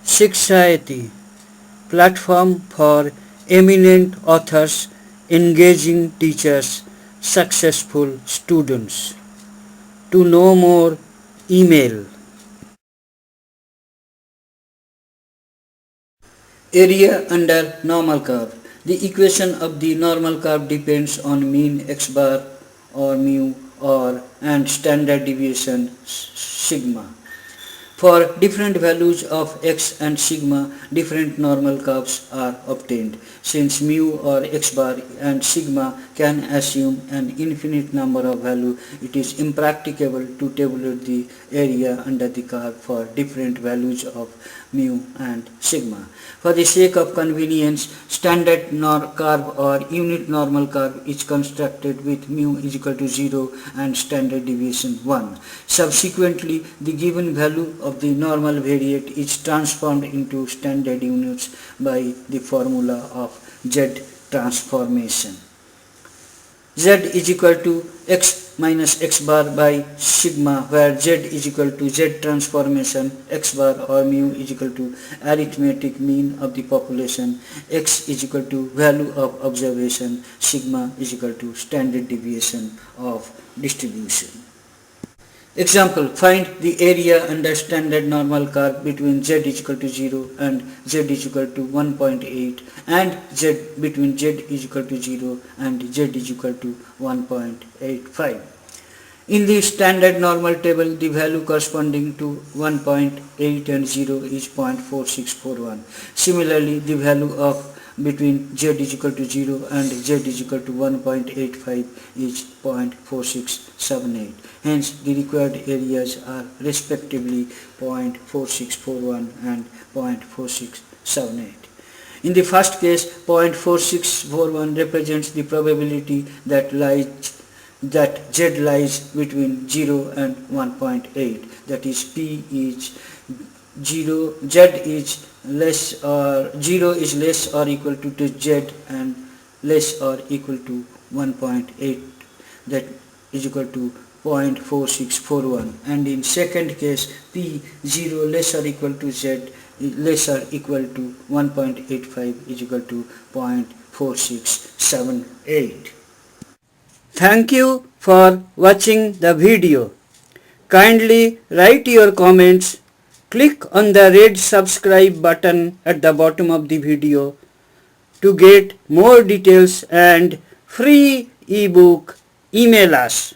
Shikshayati, platform for eminent authors, engaging teachers, successful students. To know more, email. Area under normal curve. The equation of the normal curve depends on mean x bar or mu or and standard deviation sigma. For different values of x and sigma, different normal curves are obtained. Since mu or x bar and sigma can assume an infinite number of values, it is impracticable to tabulate the area under the curve for different values of mu and sigma. For the sake of convenience, standard curve or unit normal curve is constructed with mu is equal to 0 and standard deviation 1. Subsequently, the given value of the normal variate is transformed into standard units by the formula of Z transformation. Z is equal to x minus x bar by sigma, where Z is equal to Z transformation x bar or mu is equal to arithmetic mean of the population, x is equal to value of observation, sigma is equal to standard deviation of distribution. Example, find the area under standard normal curve between z is equal to 0 and z is equal to 1.8 and z between z is equal to 0 and z is equal to 1.85. In the standard normal table, the value corresponding to 1.8 and 0 is 0.4641. Similarly, the value of between z is equal to 0 and z is equal to 1.85 is 0.4678. Hence, the required areas are respectively 0.4641 and 0.4678. In the first case, 0.4641 represents the probability that z lies between 0 and 1.8, that is p is 0, z is less or 0 is less or equal to z and less or equal to 1.8, that is equal to 0.4641, and in second case p 0 less or equal to z less or equal to 1.85 is equal to 0.4678. Thank you for watching the video. Kindly write your comments. Click on the red subscribe button at the bottom of the video to get more details and free ebook. Email us.